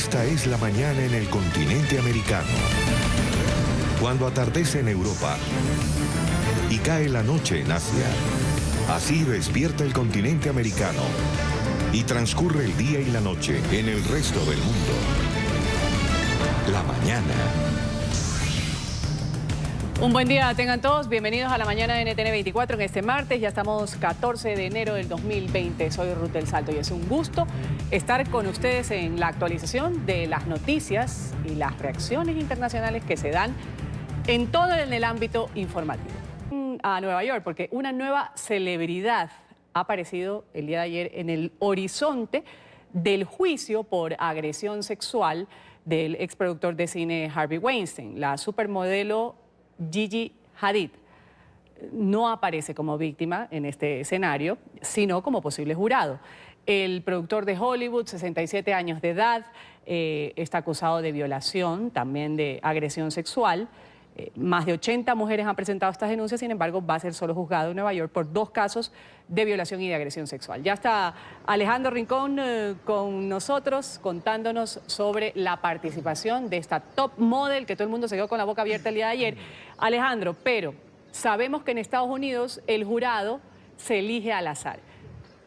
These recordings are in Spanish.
Esta es la mañana en el continente americano. Cuando atardece en Europa y cae la noche en Asia. Así despierta el continente americano y transcurre el día y la noche en el resto del mundo. La mañana. Un buen día tengan todos, bienvenidos a la mañana de NTN 24 en este martes, ya estamos 14 de enero del 2020, soy Ruth del Salto y es un gusto estar con ustedes en la actualización de las noticias y las reacciones internacionales que se dan en todo en el ámbito informativo. A Nueva York, porque una nueva celebridad ha aparecido el día de ayer en el horizonte del juicio por agresión sexual del exproductor de cine Harvey Weinstein, la supermodelo Gigi Hadid. No aparece como víctima en este escenario, sino como posible jurado. El productor de Hollywood, 67 años de edad, está acusado de violación, también de agresión sexual. Más de 80 mujeres han presentado estas denuncias, sin embargo, va a ser solo juzgado en Nueva York por 2 casos de violación y de agresión sexual. Ya está Alejandro Rincón con nosotros contándonos sobre la participación de esta top model, que todo el mundo se quedó con la boca abierta el día de ayer. Alejandro, pero sabemos que en Estados Unidos el jurado se elige al azar.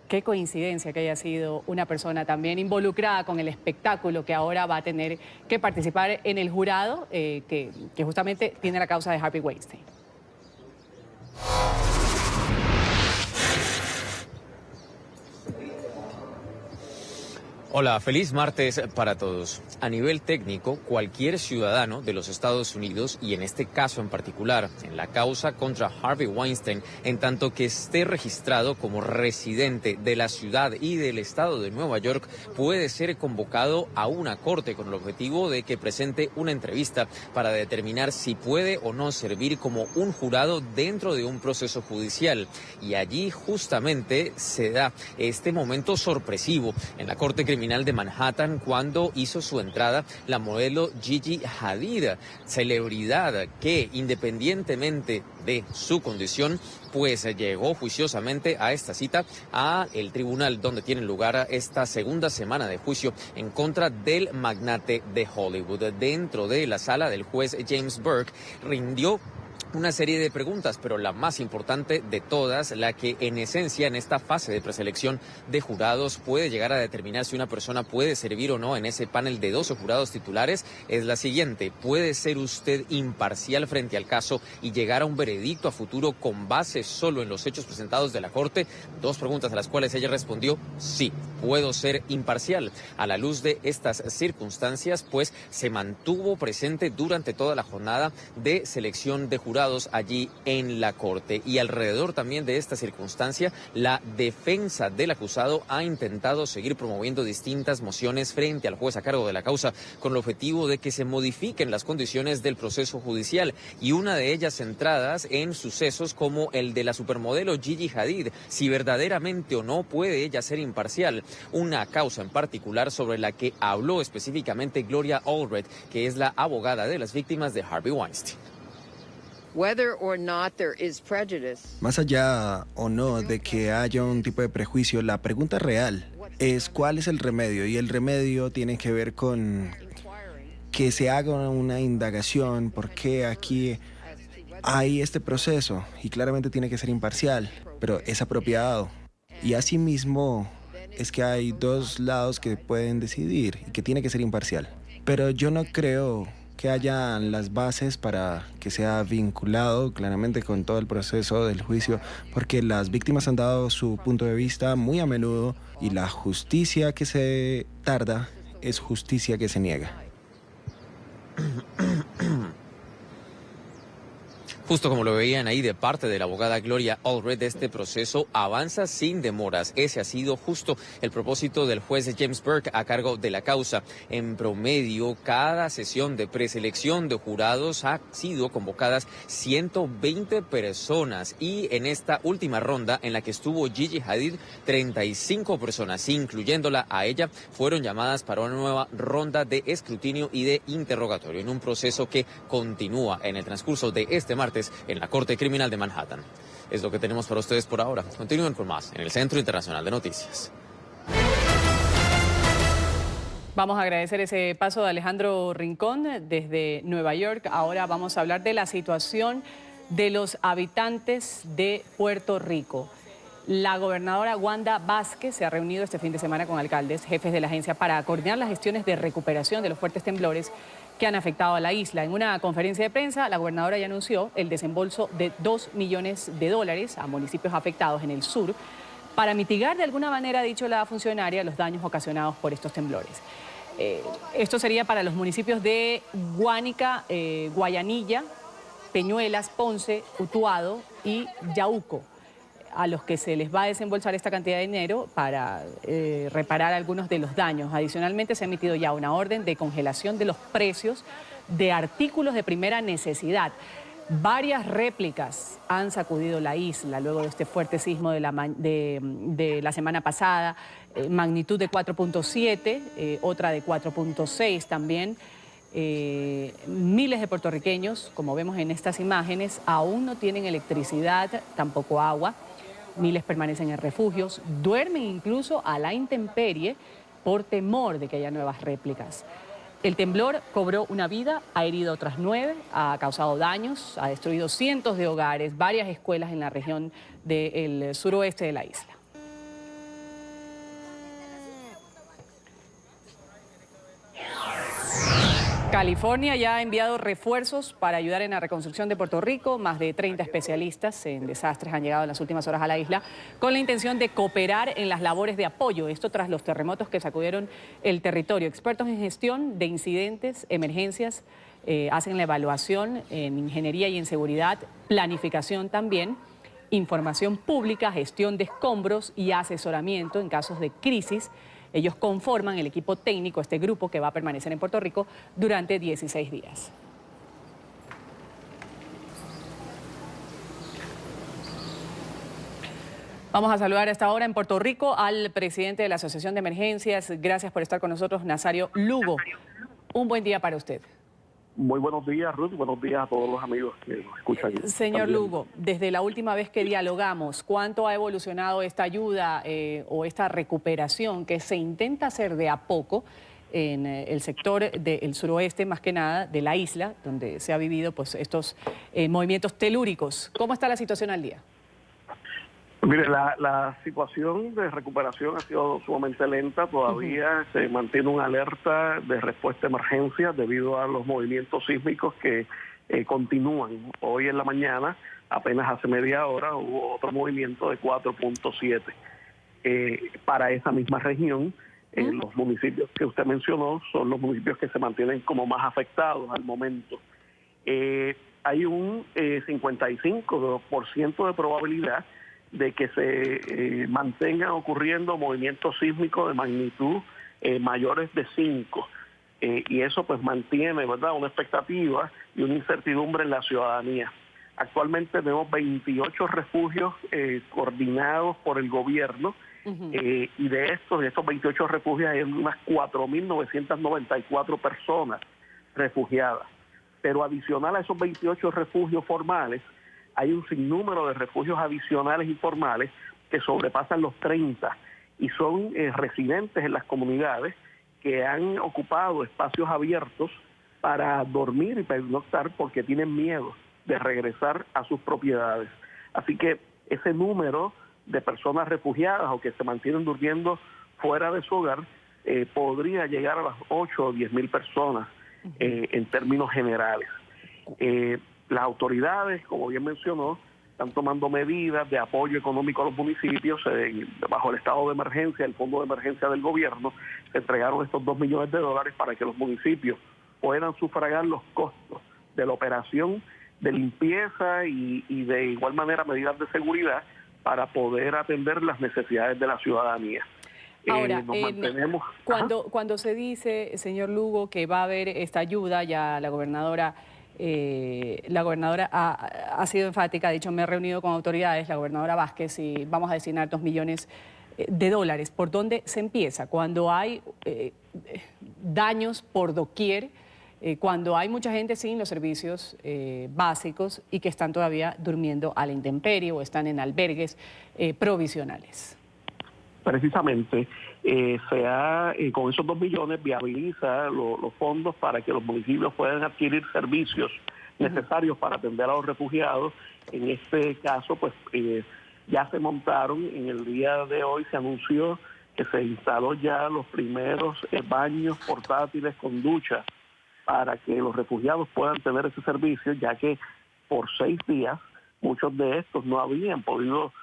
Qué coincidencia que haya sido una persona también involucrada con el espectáculo que ahora va a tener que participar en el jurado que justamente tiene la causa de Harvey Weinstein. Hola, feliz martes para todos. A nivel técnico, cualquier ciudadano de los Estados Unidos, y en este caso en particular, en la causa contra Harvey Weinstein, en tanto que esté registrado como residente de la ciudad y del estado de Nueva York, puede ser convocado a una corte con el objetivo de que presente una entrevista para determinar si puede o no servir como un jurado dentro de un proceso judicial. Y allí justamente se da este momento sorpresivo en la Corte Criminal de Manhattan cuando hizo su entrada la modelo Gigi Hadid, celebridad que independientemente de su condición pues llegó juiciosamente a esta cita a el tribunal donde tiene lugar esta segunda semana de juicio en contra del magnate de Hollywood. Dentro de la sala del juez James Burke rindió una serie de preguntas, pero la más importante de todas, la que en esencia en esta fase de preselección de jurados puede llegar a determinar si una persona puede servir o no en ese panel de 12 jurados titulares, es la siguiente: ¿puede ser usted imparcial frente al caso y llegar a un veredicto a futuro con base solo en los hechos presentados de la Corte? 2 preguntas a las cuales ella respondió: sí, puedo ser imparcial. A la luz de estas circunstancias, pues se mantuvo presente durante toda la jornada de selección de jurados allí en la Corte. Y alrededor también de esta circunstancia, la defensa del acusado ha intentado seguir promoviendo distintas mociones frente al juez a cargo de la causa con el objetivo de que se modifiquen las condiciones del proceso judicial, y una de ellas centradas en sucesos como el de la supermodelo Gigi Hadid, si verdaderamente o no puede ella ser imparcial. Una causa en particular sobre la que habló específicamente Gloria Allred, que es la abogada de las víctimas de Harvey Weinstein. Más allá o no de que haya un tipo de prejuicio, la pregunta real es ¿cuál es el remedio? Y el remedio tiene que ver con que se haga una indagación, por qué aquí hay este proceso, y claramente tiene que ser imparcial, pero es apropiado. Y asimismo es que hay 2 lados que pueden decidir y que tiene que ser imparcial. Pero yo no creo que haya las bases para que sea vinculado claramente con todo el proceso del juicio, porque las víctimas han dado su punto de vista muy a menudo y la justicia que se tarda es justicia que se niega. Justo como lo veían ahí de parte de la abogada Gloria Allred, este proceso avanza sin demoras. Ese ha sido justo el propósito del juez James Burke a cargo de la causa. En promedio, cada sesión de preselección de jurados ha sido convocadas 120 personas, y en esta última ronda en la que estuvo Gigi Hadid, 35 personas, incluyéndola a ella, fueron llamadas para una nueva ronda de escrutinio y de interrogatorio en un proceso que continúa en el transcurso de este martes en la Corte Criminal de Manhattan. Es lo que tenemos para ustedes por ahora. Continúen con más en el Centro Internacional de Noticias. Vamos a agradecer ese paso de Alejandro Rincón desde Nueva York. Ahora vamos a hablar de la situación de los habitantes de Puerto Rico. La gobernadora Wanda Vázquez se ha reunido este fin de semana con alcaldes, jefes de la agencia, para coordinar las gestiones de recuperación de los fuertes temblores que han afectado a la isla. En una conferencia de prensa, la gobernadora ya anunció el desembolso de $2 millones a municipios afectados en el sur para mitigar de alguna manera, ha dicho la funcionaria, los daños ocasionados por estos temblores. Esto sería para los municipios de Guánica, Guayanilla, Peñuelas, Ponce, Utuado y Yauco, a los que se les va a desembolsar esta cantidad de dinero para reparar algunos de los daños. Adicionalmente, se ha emitido ya una orden de congelación de los precios de artículos de primera necesidad. Varias réplicas han sacudido la isla luego de este fuerte sismo de la semana pasada, magnitud de 4.7, otra de 4.6 también. Miles de puertorriqueños, como vemos en estas imágenes, aún no tienen electricidad, tampoco agua. Miles permanecen en refugios, duermen incluso a la intemperie por temor de que haya nuevas réplicas. El temblor cobró una vida, ha herido otras 9, ha causado daños, ha destruido cientos de hogares, varias escuelas en la región del suroeste de la isla. California ya ha enviado refuerzos para ayudar en la reconstrucción de Puerto Rico. Más de 30 especialistas en desastres han llegado en las últimas horas a la isla con la intención de cooperar en las labores de apoyo. Esto tras los terremotos que sacudieron el territorio. Expertos en gestión de incidentes, emergencias, hacen la evaluación en ingeniería y en seguridad, planificación también, información pública, gestión de escombros y asesoramiento en casos de crisis. Ellos conforman el equipo técnico, este grupo que va a permanecer en Puerto Rico durante 16 días. Vamos a saludar a esta hora en Puerto Rico al presidente de la Asociación de Emergencias. Gracias por estar con nosotros, Nazario Lugo. Un buen día para usted. Muy buenos días, Ruth. Buenos días a todos los amigos que nos escuchan. Señor también. Lugo, desde la última vez que dialogamos, ¿cuánto ha evolucionado esta ayuda o esta recuperación que se intenta hacer de a poco en el sector del suroeste, más que nada, de la isla, donde se ha vivido pues, estos movimientos telúricos? ¿Cómo está la situación al día? Mire, la situación de recuperación ha sido sumamente lenta. Todavía se mantiene una alerta de respuesta a emergencia debido a los movimientos sísmicos que continúan. Hoy en la mañana, apenas hace media hora, hubo otro movimiento de 4.7. Para esa misma región, los municipios que usted mencionó son los municipios que se mantienen como más afectados al momento. Hay un 55% de probabilidad de que se mantengan ocurriendo movimientos sísmicos de magnitud mayores de 5. Y eso pues mantiene, ¿verdad?, una expectativa y una incertidumbre en la ciudadanía. Actualmente tenemos 28 refugios coordinados por el gobierno y de estos 28 refugios hay unas 4.994 personas refugiadas. Pero adicional a esos 28 refugios formales, hay un sinnúmero de refugios adicionales informales que sobrepasan los 30 y son residentes en las comunidades que han ocupado espacios abiertos para dormir y pernoctar porque tienen miedo de regresar a sus propiedades. Así que ese número de personas refugiadas o que se mantienen durmiendo fuera de su hogar podría llegar a las 8 o 10 mil personas en términos generales. Las autoridades, como bien mencionó, están tomando medidas de apoyo económico a los municipios. Bajo el estado de emergencia, el fondo de emergencia del gobierno, se entregaron estos $2 millones para que los municipios puedan sufragar los costos de la operación de limpieza y de igual manera medidas de seguridad para poder atender las necesidades de la ciudadanía. Ahora, nos mantenemos... cuando se dice, señor Lugo, que va a haber esta ayuda, ya la gobernadora ha sido enfática, ha dicho, me he reunido con autoridades, la gobernadora Vázquez, y vamos a destinar $2 millones. ¿Por dónde se empieza? Cuando hay daños por doquier, cuando hay mucha gente sin los servicios básicos y que están todavía durmiendo a la intemperie o están en albergues provisionales. precisamente con esos 2 millones viabiliza los fondos para que los municipios puedan adquirir servicios necesarios para atender a los refugiados. En este caso, pues ya se montaron, en el día de hoy se anunció que se instaló ya los primeros baños portátiles con ducha para que los refugiados puedan tener ese servicio, ya que por 6 días muchos de estos no habían podido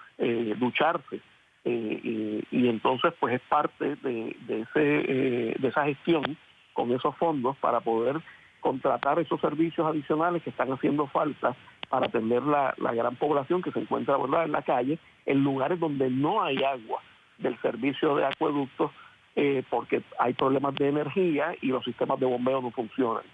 ducharse. Y entonces pues es parte de esa gestión con esos fondos para poder contratar esos servicios adicionales que están haciendo falta para atender la gran población que se encuentra, ¿verdad?, en la calle, en lugares donde no hay agua del servicio de acueductos, porque hay problemas de energía y los sistemas de bombeo no funcionan.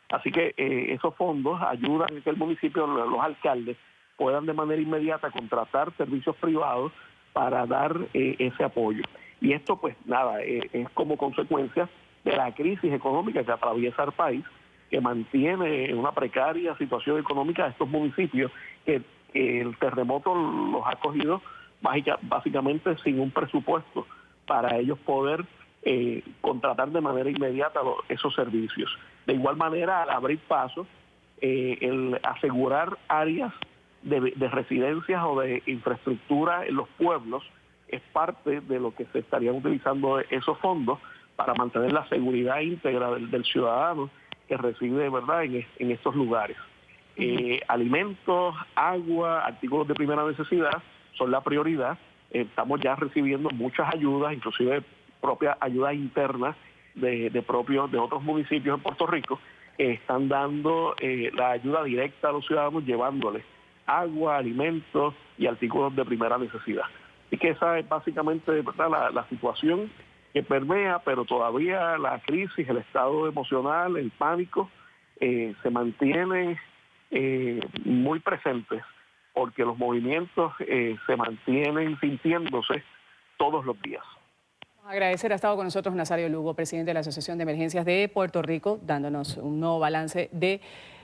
Así que esos fondos ayudan a que el municipio, los alcaldes, puedan de manera inmediata contratar servicios privados para dar ese apoyo. Y esto, pues nada, es como consecuencia de la crisis económica que atraviesa el país, que mantiene en una precaria situación económica a estos municipios que el terremoto los ha cogido básicamente sin un presupuesto para ellos poder contratar de manera inmediata esos servicios. De igual manera, al abrir paso, el asegurar áreas de residencias o de infraestructura en los pueblos es parte de lo que se estarían utilizando esos fondos para mantener la seguridad íntegra del ciudadano que reside, ¿verdad?, en estos lugares. Alimentos, agua, artículos de primera necesidad son la prioridad. Estamos ya recibiendo muchas ayudas, inclusive propias ayudas internas de otros municipios en Puerto Rico, que están dando la ayuda directa a los ciudadanos, llevándoles agua, alimentos y artículos de primera necesidad. Así que esa es básicamente, ¿verdad?, la situación que permea, pero todavía la crisis, el estado emocional, el pánico, se mantienen muy presentes, porque los movimientos se mantienen sintiéndose todos los días. Agradecer, ha estado con nosotros Nazario Lugo, presidente de la Asociación de Emergencias de Puerto Rico, dándonos un nuevo balance de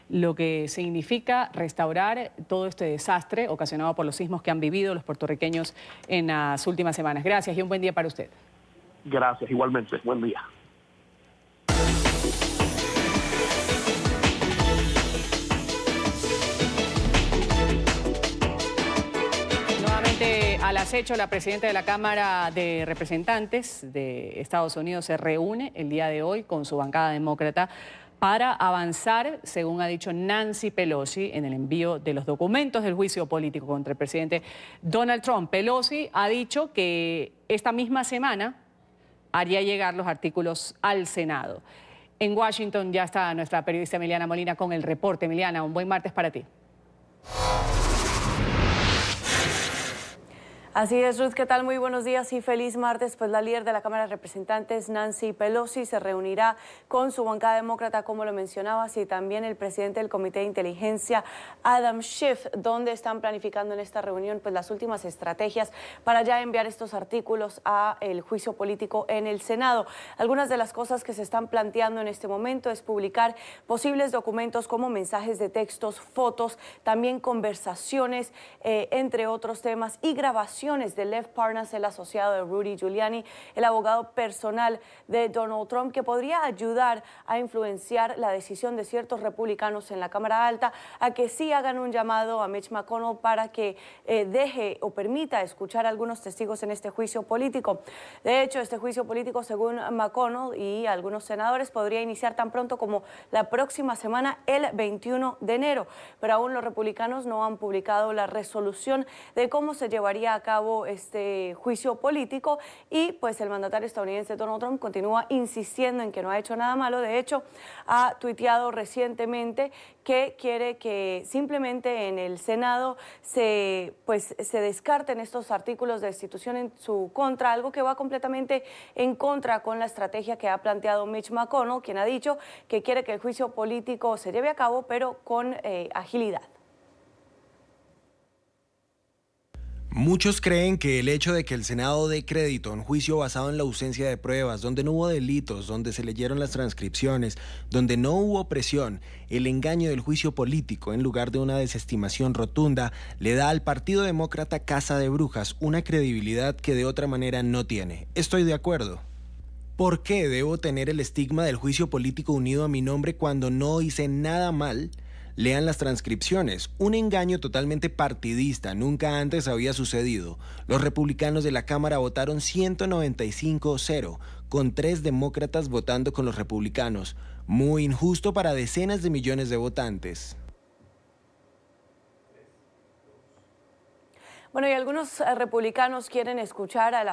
lo que significa restaurar todo este desastre ocasionado por los sismos que han vivido los puertorriqueños en las últimas semanas. Gracias y un buen día para usted. Gracias, igualmente. Buen día. Nuevamente al acecho, la presidenta de la Cámara de Representantes de Estados Unidos se reúne el día de hoy con su bancada demócrata para avanzar, según ha dicho Nancy Pelosi, en el envío de los documentos del juicio político contra el presidente Donald Trump. Pelosi ha dicho que esta misma semana haría llegar los artículos al Senado. En Washington ya está nuestra periodista Emiliana Molina con el reporte. Emiliana, un buen martes para ti. Así es, Ruth, ¿qué tal? Muy buenos días y feliz martes. Pues la líder de la Cámara de Representantes, Nancy Pelosi, se reunirá con su bancada demócrata, como lo mencionabas, y también el presidente del Comité de Inteligencia, Adam Schiff, donde están planificando en esta reunión pues las últimas estrategias para ya enviar estos artículos a el juicio político en el Senado. Algunas de las cosas que se están planteando en este momento es publicar posibles documentos como mensajes de textos, fotos, también conversaciones, entre otros temas, y grabaciones de Lev Parnas, el asociado de Rudy Giuliani, el abogado personal de Donald Trump, que podría ayudar a influenciar la decisión de ciertos republicanos en la Cámara Alta a que sí hagan un llamado a Mitch McConnell para que deje o permita escuchar a algunos testigos en este juicio político. De hecho, este juicio político, según McConnell y algunos senadores, podría iniciar tan pronto como la próxima semana, el 21 de enero. Pero aún los republicanos no han publicado la resolución de cómo se llevaría a cabo este juicio político, y pues el mandatario estadounidense Donald Trump continúa insistiendo en que no ha hecho nada malo. De hecho, ha tuiteado recientemente que quiere que simplemente en el Senado se descarten estos artículos de destitución en su contra, algo que va completamente en contra con la estrategia que ha planteado Mitch McConnell, quien ha dicho que quiere que el juicio político se lleve a cabo, pero con agilidad. Muchos creen que el hecho de que el Senado dé crédito a un juicio basado en la ausencia de pruebas, donde no hubo delitos, donde se leyeron las transcripciones, donde no hubo presión, el engaño del juicio político en lugar de una desestimación rotunda, le da al Partido Demócrata Casa de Brujas una credibilidad que de otra manera no tiene. Estoy de acuerdo. ¿Por qué debo tener el estigma del juicio político unido a mi nombre cuando no hice nada mal? Lean las transcripciones. Un engaño totalmente partidista, nunca antes había sucedido. Los republicanos de la Cámara votaron 195-0, con 3 demócratas votando con los republicanos. Muy injusto para decenas de millones de votantes. Bueno, y algunos republicanos quieren escuchar al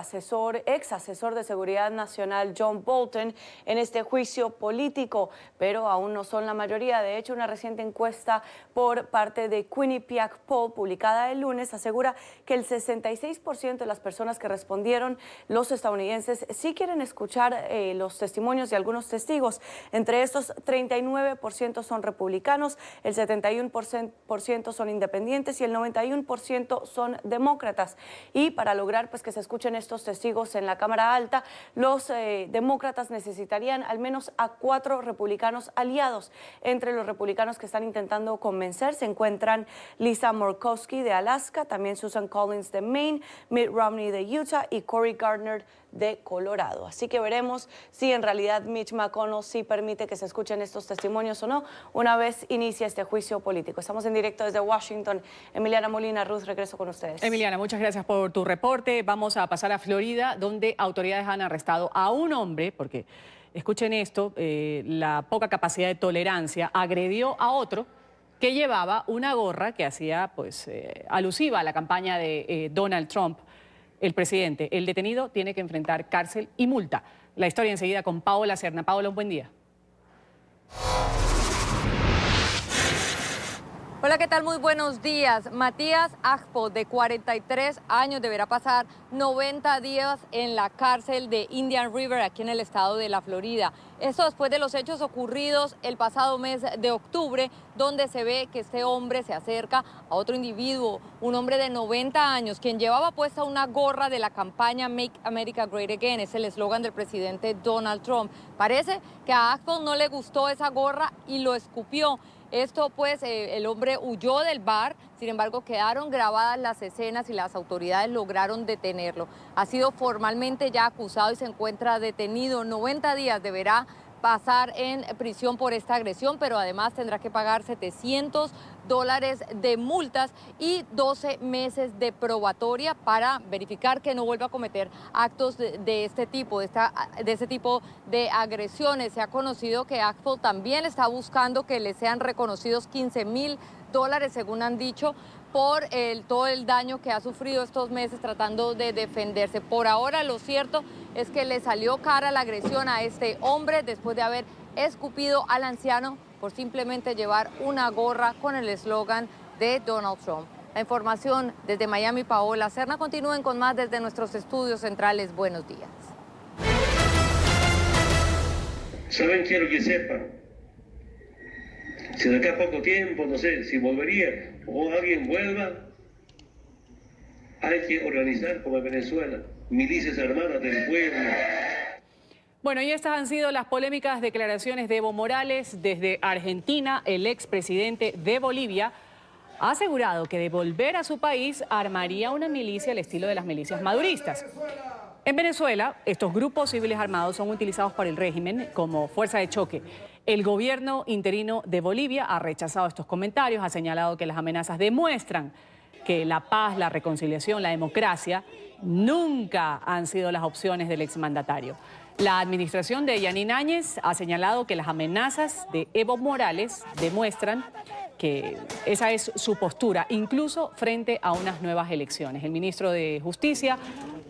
ex asesor de Seguridad Nacional John Bolton en este juicio político, pero aún no son la mayoría. De hecho, una reciente encuesta por parte de Quinnipiac Poll, publicada el lunes, asegura que el 66% de las personas que respondieron, los estadounidenses, sí quieren escuchar los testimonios de algunos testigos. Entre estos, 39% son republicanos, el 71% son independientes y el 91% son demócratas. Y para lograr que se escuchen estos testigos en la Cámara Alta, los demócratas necesitarían al menos a 4 republicanos aliados. Entre los republicanos que están intentando convencer se encuentran Lisa Murkowski de Alaska, también Susan Collins de Maine, Mitt Romney de Utah y Cory Gardner de Colorado. Así que veremos si en realidad Mitch McConnell sí permite que se escuchen estos testimonios o no una vez inicie este juicio político. Estamos en directo desde Washington. Emiliana Molina, Ruth, regreso con ustedes. Emiliana, muchas gracias por tu reporte. Vamos a pasar a Florida, donde autoridades han arrestado a un hombre, porque escuchen esto, la poca capacidad de tolerancia, agredió a otro que llevaba una gorra que hacía alusiva a la campaña de Donald Trump. El presidente, el detenido, tiene que enfrentar cárcel y multa. La historia enseguida con Paola Serna. Paola, un buen día. Hola, ¿qué tal? Muy buenos días. Matías Agbo, de 43 años, deberá pasar 90 días en la cárcel de Indian River, aquí en el estado de la Florida. Esto después de los hechos ocurridos el pasado mes de octubre, donde se ve que este hombre se acerca a otro individuo, un hombre de 90 años, quien llevaba puesta una gorra de la campaña Make America Great Again, es el eslogan del presidente Donald Trump. Parece que a Agbo no le gustó esa gorra y lo escupió. Esto el hombre huyó del bar, sin embargo quedaron grabadas las escenas y las autoridades lograron detenerlo. Ha sido formalmente ya acusado y se encuentra detenido. 90 días deberá pasar en prisión por esta agresión, pero además tendrá que pagar $700 de multas y 12 meses de probatoria para verificar que no vuelva a cometer actos de este tipo, de agresiones. Se ha conocido que Agbo también está buscando que le sean reconocidos $15,000, según han dicho, por todo el daño que ha sufrido estos meses tratando de defenderse. Por ahora, lo cierto es que le salió cara la agresión a este hombre después de haber escupido al anciano por simplemente llevar una gorra con el eslogan de Donald Trump. La información desde Miami, Paola Serna. Continúen con más desde nuestros estudios centrales. Buenos días. ¿Saben? Quiero que sepan, si de acá a poco tiempo, no sé, si volvería o alguien vuelva, hay que organizar como en Venezuela, milicias armadas del pueblo. Bueno, y estas han sido las polémicas declaraciones de Evo Morales. Desde Argentina, el expresidente de Bolivia ha asegurado que de volver a su país armaría una milicia al estilo de las milicias maduristas. En Venezuela, estos grupos civiles armados son utilizados por el régimen como fuerza de choque. El gobierno interino de Bolivia ha rechazado estos comentarios, ha señalado que las amenazas demuestran que la paz, la reconciliación, la democracia nunca han sido las opciones del exmandatario. La administración de Yanín Áñez ha señalado que las amenazas de Evo Morales demuestran que esa es su postura, incluso frente a unas nuevas elecciones. El ministro de Justicia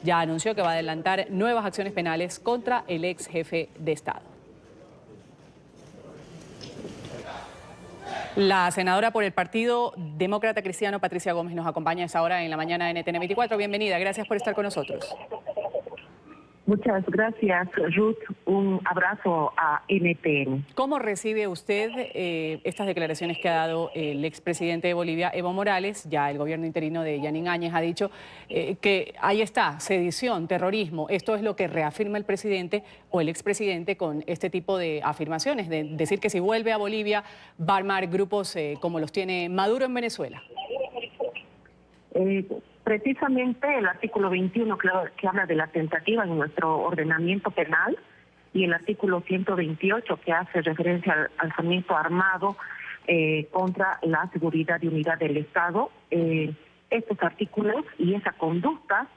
ya anunció que va a adelantar nuevas acciones penales contra el ex jefe de Estado. La senadora por el Partido Demócrata Cristiano, Patricia Gómez, nos acompaña a esta hora en la mañana de NTN 24. Bienvenida, gracias por estar con nosotros. Muchas gracias, Ruth. Un abrazo a NTN. ¿Cómo recibe usted estas declaraciones que ha dado el expresidente de Bolivia, Evo Morales? Ya el gobierno interino de Yanín Áñez ha dicho que ahí está, sedición, terrorismo. Esto es lo que reafirma el presidente o el expresidente con este tipo de afirmaciones, de decir que si vuelve a Bolivia va a armar grupos como los tiene Maduro en Venezuela. Precisamente el artículo 21 que habla de la tentativa en nuestro ordenamiento penal y el artículo 128 que hace referencia al alzamiento armado contra la seguridad y unidad del Estado. Estos artículos y esa conducta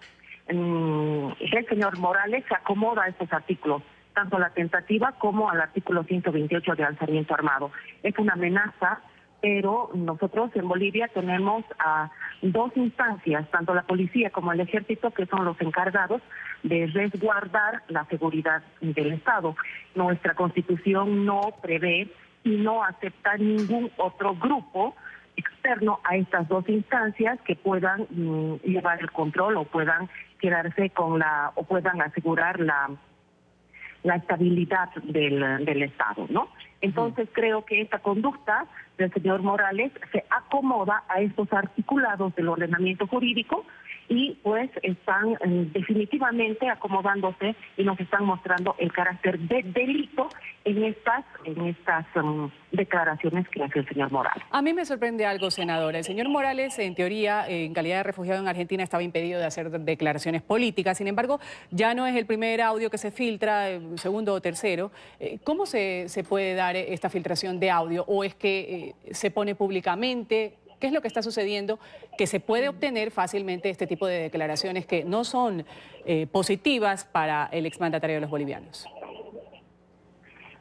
el señor Morales se acomoda a estos artículos, tanto a la tentativa como al artículo 128 de alzamiento armado. Es una amenaza, pero nosotros en Bolivia tenemos a dos instancias, tanto la policía como el ejército, que son los encargados de resguardar la seguridad del Estado. Nuestra Constitución no prevé y no acepta ningún otro grupo externo a estas dos instancias que puedan llevar el control o puedan quedarse con o puedan asegurar la estabilidad del Estado, ¿no? Entonces creo que esta conducta del señor Morales se acomoda a estos articulados del ordenamiento jurídico y pues están definitivamente acomodándose y nos están mostrando el carácter de delito en estas declaraciones que hace el señor Morales. A mí me sorprende algo, senadora. El señor Morales, en teoría, en calidad de refugiado en Argentina, estaba impedido de hacer declaraciones políticas. Sin embargo, ya no es el primer audio que se filtra, segundo o tercero. ¿Cómo se puede dar esta filtración de audio? ¿O es que se pone públicamente? ¿Qué es lo que está sucediendo? Que se puede obtener fácilmente este tipo de declaraciones que no son positivas para el exmandatario de los bolivianos.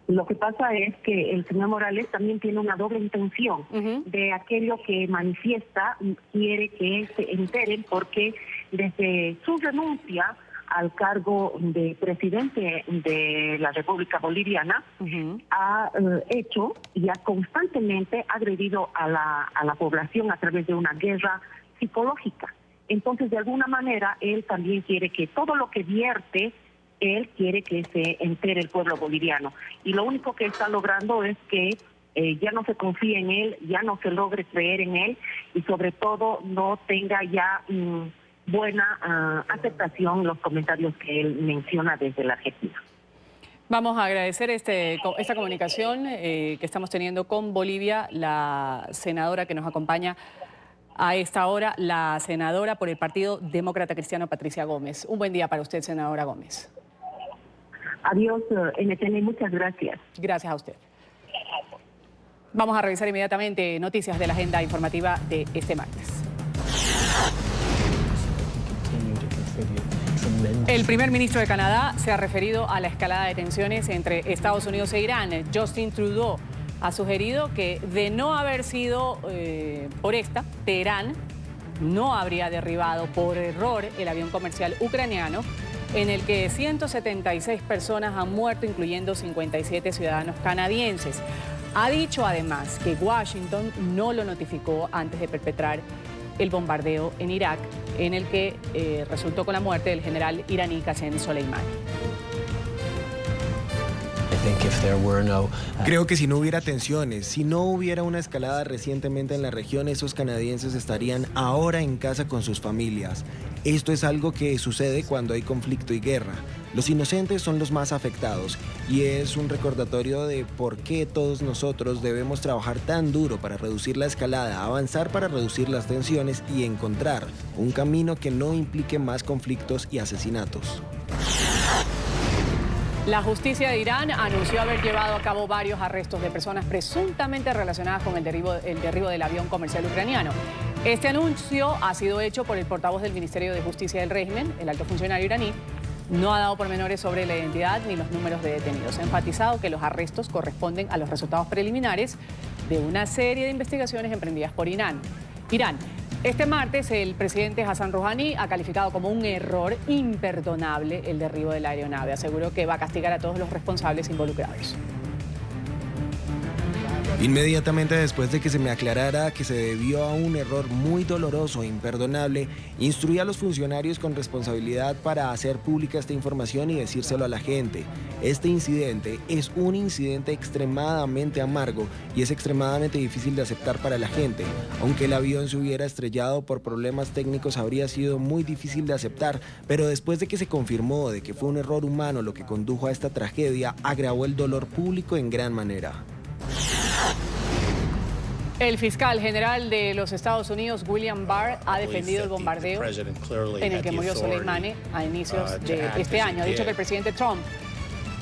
Lo que pasa es que el señor Morales también tiene una doble intención de aquello que manifiesta, quiere que se enteren, porque desde su renuncia al cargo de presidente de la República Boliviana, ha hecho y ha constantemente agredido a la población a través de una guerra psicológica. Entonces, de alguna manera, él también quiere que todo lo que vierte, él quiere que se entere el pueblo boliviano. Y lo único que está logrando es que ya no se confíe en él, ya no se logre creer en él y sobre todo no tenga ya buena aceptación los comentarios que él menciona desde la Argentina. Vamos a agradecer esta comunicación que estamos teniendo con Bolivia, la senadora que nos acompaña a esta hora, la senadora por el Partido Demócrata Cristiano, Patricia Gómez. Un buen día para usted, senadora Gómez. Adiós, NTN, muchas gracias. Gracias a usted. Vamos a revisar inmediatamente noticias de la agenda informativa de este martes. El primer ministro de Canadá se ha referido a la escalada de tensiones entre Estados Unidos e Irán. Justin Trudeau ha sugerido que de no haber sido por Teherán no habría derribado por error el avión comercial ucraniano en el que 176 personas han muerto, incluyendo 57 ciudadanos canadienses. Ha dicho además que Washington no lo notificó antes de perpetrar el bombardeo en Irak, en el que resultó con la muerte del general iraní Qasem Soleimani. Creo que si no hubiera tensiones, si no hubiera una escalada recientemente en la región, esos canadienses estarían ahora en casa con sus familias. Esto es algo que sucede cuando hay conflicto y guerra. Los inocentes son los más afectados y es un recordatorio de por qué todos nosotros debemos trabajar tan duro para reducir la escalada, avanzar para reducir las tensiones y encontrar un camino que no implique más conflictos y asesinatos. La justicia de Irán anunció haber llevado a cabo varios arrestos de personas presuntamente relacionadas con el derribo del avión comercial ucraniano. Este anuncio ha sido hecho por el portavoz del Ministerio de Justicia del régimen, el alto funcionario iraní. No ha dado pormenores sobre la identidad ni los números de detenidos. Ha enfatizado que los arrestos corresponden a los resultados preliminares de una serie de investigaciones emprendidas por Irán. Este martes, el presidente Hassan Rouhani ha calificado como un error imperdonable el derribo de la aeronave. Aseguró que va a castigar a todos los responsables involucrados. Inmediatamente después de que se me aclarara que se debió a un error muy doloroso e imperdonable, instruí a los funcionarios con responsabilidad para hacer pública esta información y decírselo a la gente. Este incidente es un incidente extremadamente amargo y es extremadamente difícil de aceptar para la gente. Aunque el avión se hubiera estrellado por problemas técnicos, habría sido muy difícil de aceptar, pero después de que se confirmó de que fue un error humano lo que condujo a esta tragedia, agravó el dolor público en gran manera. El fiscal general de los Estados Unidos, William Barr, ha defendido el bombardeo en el que murió Soleimani a inicios de este año. Ha dicho que el presidente Trump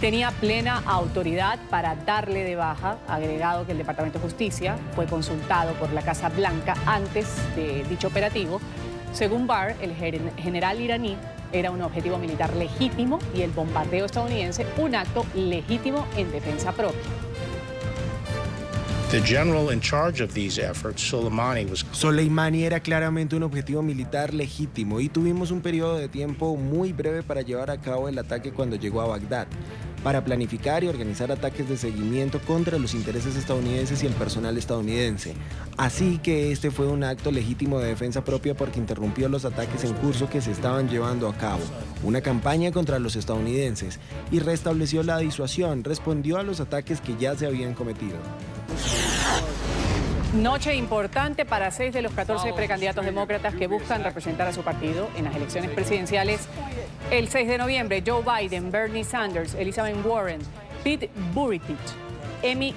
tenía plena autoridad para darle de baja, agregado que el Departamento de Justicia fue consultado por la Casa Blanca antes de dicho operativo. Según Barr, el general iraní era un objetivo militar legítimo y el bombardeo estadounidense un acto legítimo en defensa propia. Soleimani era claramente un objetivo militar legítimo y tuvimos un periodo de tiempo muy breve para llevar a cabo el ataque cuando llegó a Bagdad, para planificar y organizar ataques de seguimiento contra los intereses estadounidenses y el personal estadounidense. Así que este fue un acto legítimo de defensa propia porque interrumpió los ataques en curso que se estaban llevando a cabo, una campaña contra los estadounidenses, y restableció la disuasión, respondió a los ataques que ya se habían cometido. Noche importante para 6 de los 14 precandidatos demócratas que buscan representar a su partido en las elecciones presidenciales el 6 de noviembre. Joe Biden, Bernie Sanders, Elizabeth Warren, Pete Buttigieg, Amy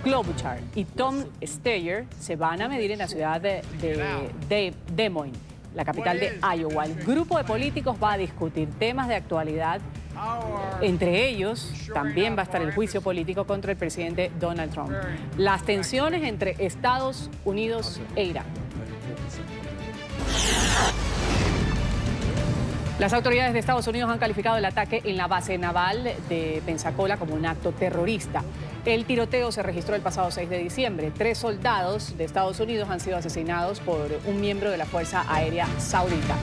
Klobuchar y Tom Steyer se van a medir en la ciudad de Des Moines, la capital de Iowa. El grupo de políticos va a discutir temas de actualidad. Entre ellos, también va a estar el juicio político contra el presidente Donald Trump. Las tensiones entre Estados Unidos e Irán. Las autoridades de Estados Unidos han calificado el ataque en la base naval de Pensacola como un acto terrorista. El tiroteo se registró el pasado 6 de diciembre. 3 soldados de Estados Unidos han sido asesinados por un miembro de la Fuerza Aérea Saudita.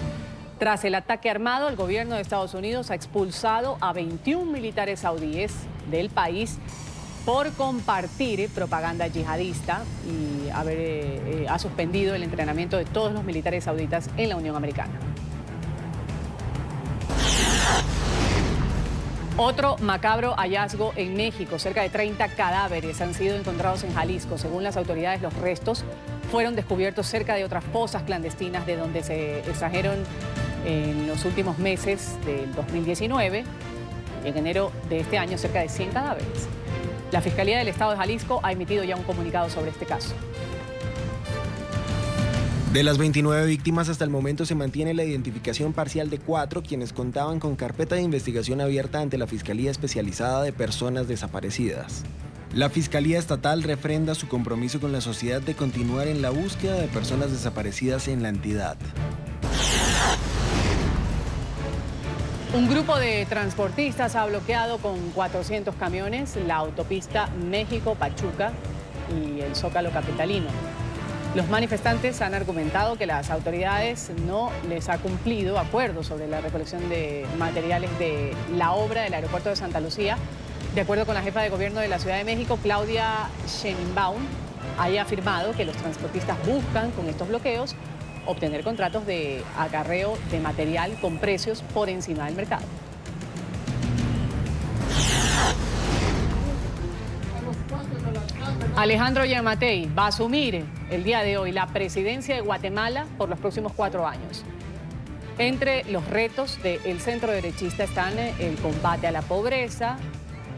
Tras el ataque armado, el gobierno de Estados Unidos ha expulsado a 21 militares saudíes del país por compartir propaganda yihadista y ha suspendido el entrenamiento de todos los militares sauditas en la Unión Americana. Otro macabro hallazgo en México. Cerca de 30 cadáveres han sido encontrados en Jalisco. Según las autoridades, los restos fueron descubiertos cerca de otras fosas clandestinas de donde se extrajeron en los últimos meses del 2019. En enero de este año, cerca de 100 cadáveres. La Fiscalía del Estado de Jalisco ha emitido ya un comunicado sobre este caso. De las 29 víctimas, hasta el momento se mantiene la identificación parcial de 4, quienes contaban con carpeta de investigación abierta ante la Fiscalía Especializada de Personas Desaparecidas. La Fiscalía Estatal refrenda su compromiso con la sociedad de continuar en la búsqueda de personas desaparecidas en la entidad. Un grupo de transportistas ha bloqueado con 400 camiones la autopista México-Pachuca y el Zócalo capitalino. Los manifestantes han argumentado que las autoridades no les ha cumplido acuerdos sobre la recolección de materiales de la obra del aeropuerto de Santa Lucía. De acuerdo con la jefa de gobierno de la Ciudad de México, Claudia Sheinbaum, haya afirmado que los transportistas buscan con estos bloqueos obtener contratos de acarreo de material con precios por encima del mercado. Alejandro Yamatei va a asumir el día de hoy la presidencia de Guatemala por los próximos 4 años. Entre los retos del centro derechista están el combate a la pobreza,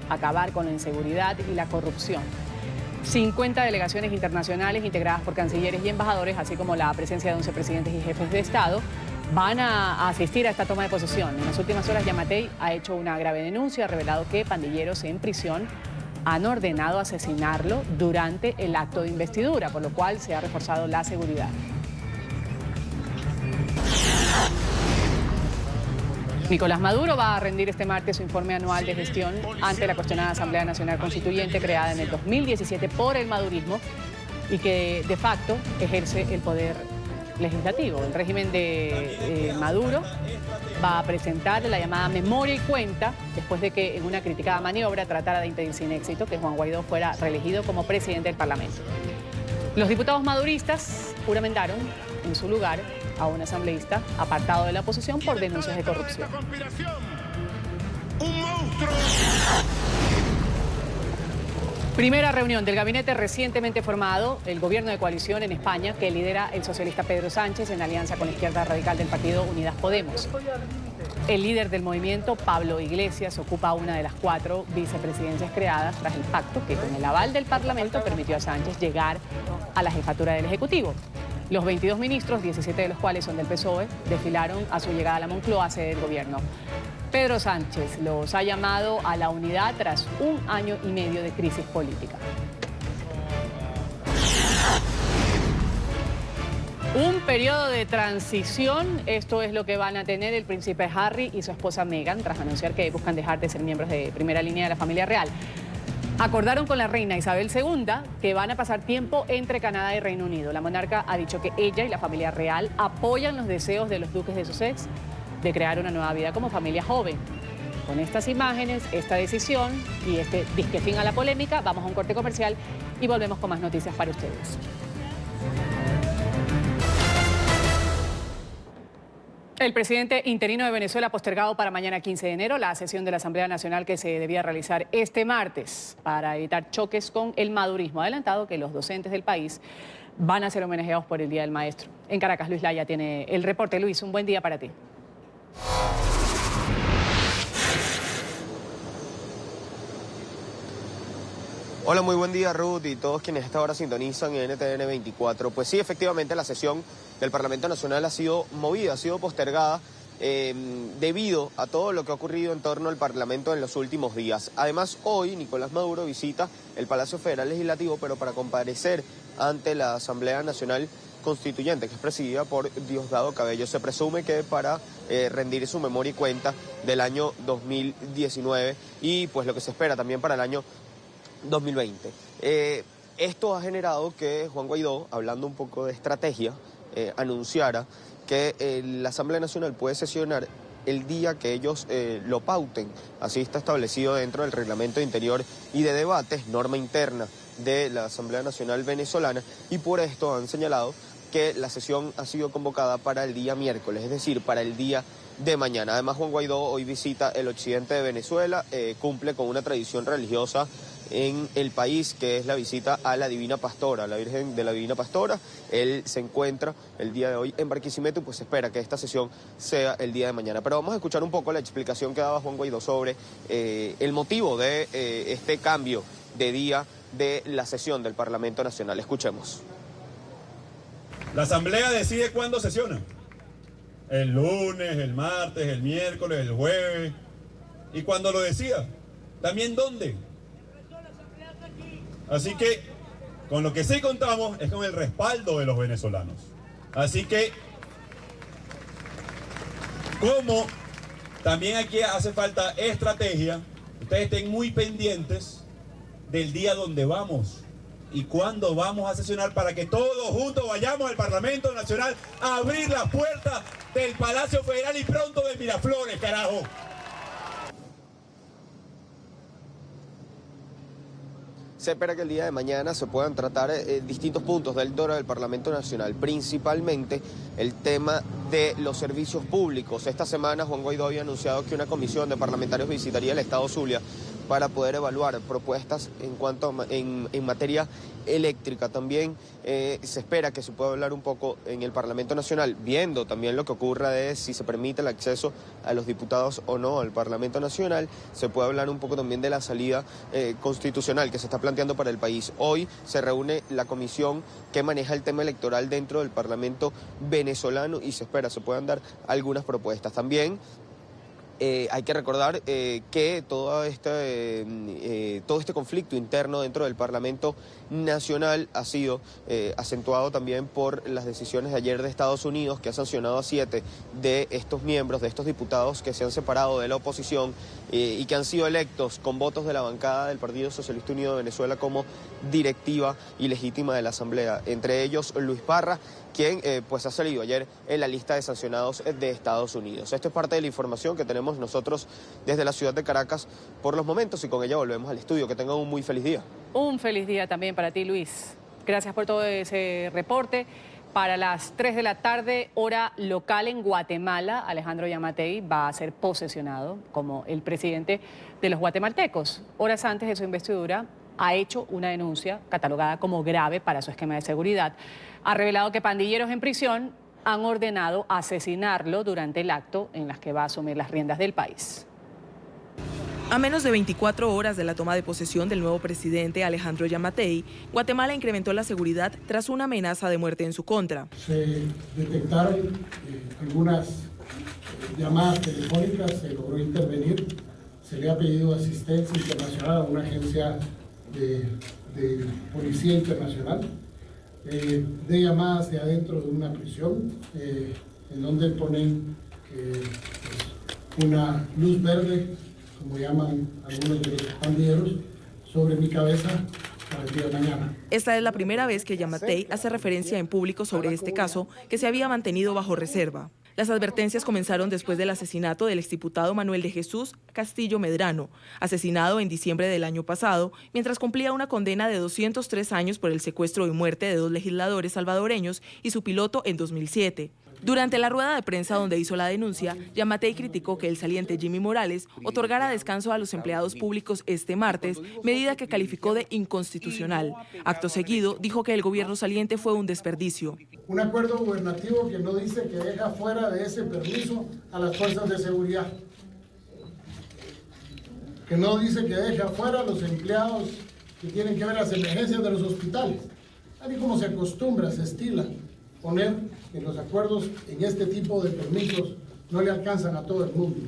acabar con la inseguridad y la corrupción. 50 delegaciones internacionales integradas por cancilleres y embajadores, así como la presencia de 11 presidentes y jefes de Estado, van a asistir a esta toma de posesión. En las últimas horas, Yamatei ha hecho una grave denuncia, ha revelado que pandilleros en prisión han ordenado asesinarlo durante el acto de investidura, por lo cual se ha reforzado la seguridad. Nicolás Maduro va a rendir este martes su informe anual de gestión ante la cuestionada Asamblea Nacional Constituyente creada en el 2017 por el madurismo y que de facto ejerce el poder legislativo. El régimen de Maduro va a presentar la llamada memoria y cuenta después de que en una criticada maniobra tratara de impedir sin éxito que Juan Guaidó fuera reelegido como presidente del Parlamento. Los diputados maduristas juramentaron en su lugar a un asambleísta apartado de la oposición por denuncias de corrupción. ¡Un monstruo! Primera reunión del gabinete recientemente formado, el gobierno de coalición en España, que lidera el socialista Pedro Sánchez en alianza con la izquierda radical del partido Unidas Podemos. El líder del movimiento, Pablo Iglesias, ocupa una de las 4 vicepresidencias creadas tras el pacto que con el aval del Parlamento permitió a Sánchez llegar a la jefatura del Ejecutivo. Los 22 ministros, 17 de los cuales son del PSOE, desfilaron a su llegada a la Moncloa, sede del gobierno. Pedro Sánchez los ha llamado a la unidad tras 1 año y medio de crisis política. Un periodo de transición, esto es lo que van a tener el príncipe Harry y su esposa Meghan tras anunciar que buscan dejar de ser miembros de primera línea de la familia real. Acordaron con la reina Isabel II que van a pasar tiempo entre Canadá y Reino Unido. La monarca ha dicho que ella y la familia real apoyan los deseos de los duques de Sussex de crear una nueva vida como familia joven. Con estas imágenes, esta decisión y este disque fin a la polémica, vamos a un corte comercial y volvemos con más noticias para ustedes. El presidente interino de Venezuela ha postergado para mañana 15 de enero la sesión de la Asamblea Nacional que se debía realizar este martes para evitar choques con el madurismo. Ha adelantado que los docentes del país van a ser homenajeados por el Día del Maestro. En Caracas, Luis Laya tiene el reporte. Luis, un buen día para ti. Hola, muy buen día, Ruth, y todos quienes a esta hora sintonizan en NTN 24. Pues sí, efectivamente, la sesión del Parlamento Nacional ha sido movida, ha sido postergada debido a todo lo que ha ocurrido en torno al Parlamento en los últimos días. Además, hoy Nicolás Maduro visita el Palacio Federal Legislativo, pero para comparecer ante la Asamblea Nacional Constituyente, que es presidida por Diosdado Cabello. Se presume que para rendir su memoria y cuenta del año 2019 y pues lo que se espera también para el año 2020. Esto ha generado que Juan Guaidó, hablando un poco de estrategia, anunciara que la Asamblea Nacional puede sesionar el día que ellos lo pauten. Así está establecido dentro del Reglamento de Interior y de Debates, norma interna de la Asamblea Nacional Venezolana, y por esto han señalado que la sesión ha sido convocada para el día miércoles, es decir, para el día de mañana. Además, Juan Guaidó hoy visita el occidente de Venezuela, cumple con una tradición religiosa en el país, que es la visita a la Divina Pastora, a la Virgen de la Divina Pastora. Él se encuentra el día de hoy en Barquisimeto y pues se espera que esta sesión sea el día de mañana. Pero vamos a escuchar un poco la explicación que daba Juan Guaidó sobre el motivo de este cambio de día de la sesión del Parlamento Nacional. Escuchemos. La Asamblea decide cuándo sesiona. El lunes, el martes, el miércoles, el jueves. Y cuando lo decida, también dónde. Así que con lo que sí contamos es con el respaldo de los venezolanos. Así que, como también aquí hace falta estrategia, ustedes estén muy pendientes del día donde vamos y cuándo vamos a sesionar para que todos juntos vayamos al Parlamento Nacional a abrir las puertas del Palacio Federal y pronto de Miraflores, carajo. Se espera que el día de mañana se puedan tratar distintos puntos dentro del Parlamento Nacional, principalmente el tema de los servicios públicos. Esta semana Juan Guaidó había anunciado que una comisión de parlamentarios visitaría el estado Zulia para poder evaluar propuestas en materia eléctrica. También se espera que se pueda hablar un poco en el Parlamento Nacional, viendo también lo que ocurra de si se permite el acceso a los diputados o no al Parlamento Nacional. Se puede hablar un poco también de la salida constitucional que se está planteando para el país. Hoy se reúne la comisión que maneja el tema electoral dentro del Parlamento venezolano y se espera se puedan dar algunas propuestas. También Hay que recordar que todo este conflicto interno dentro del Parlamento Nacional ha sido acentuado también por las decisiones de ayer de Estados Unidos, que ha sancionado a 7 de estos miembros, de estos diputados que se han separado de la oposición y que han sido electos con votos de la bancada del Partido Socialista Unido de Venezuela como directiva y legítima de la Asamblea. Entre ellos Luis Parra, quien pues ha salido ayer en la lista de sancionados de Estados Unidos. Esto es parte de la información que tenemos nosotros desde la ciudad de Caracas por los momentos, y con ella volvemos al estudio. Que tengan un muy feliz día. Un feliz día también para ti, Luis. Gracias por todo ese reporte. Para las 3 de la tarde, hora local en Guatemala, Alejandro Yamatei va a ser posesionado como el presidente de los guatemaltecos. Horas antes de su investidura, ha hecho una denuncia catalogada como grave para su esquema de seguridad. Ha revelado que pandilleros en prisión han ordenado asesinarlo durante el acto en las que va a asumir las riendas del país. A menos de 24 horas de la toma de posesión del nuevo presidente Alejandro Yamatei, Guatemala incrementó la seguridad tras una amenaza de muerte en su contra. Se detectaron algunas llamadas telefónicas, se logró intervenir, se le ha pedido asistencia internacional a una agencia de policía internacional, de llamadas de adentro de una prisión, en donde ponen una luz verde, como llaman algunos de los pandilleros, sobre mi cabeza para el día de mañana. Esta es la primera vez que Yamatei hace referencia en público sobre este caso, que se había mantenido bajo reserva. Las advertencias comenzaron después del asesinato del exdiputado Manuel de Jesús Castillo Medrano, asesinado en diciembre del año pasado, mientras cumplía una condena de 203 años por el secuestro y muerte de 2 legisladores salvadoreños y su piloto en 2007. Durante la rueda de prensa donde hizo la denuncia, Yamatei criticó que el saliente Jimmy Morales otorgara descanso a los empleados públicos este martes, medida que calificó de inconstitucional. Acto seguido, dijo que el gobierno saliente fue un desperdicio. Un acuerdo gubernativo que no dice que deja fuera de ese permiso a las fuerzas de seguridad, que no dice que deja fuera a los empleados que tienen que ver las emergencias de los hospitales, tal y como se acostumbra, se estila poner que los acuerdos en este tipo de permisos no le alcanzan a todo el mundo.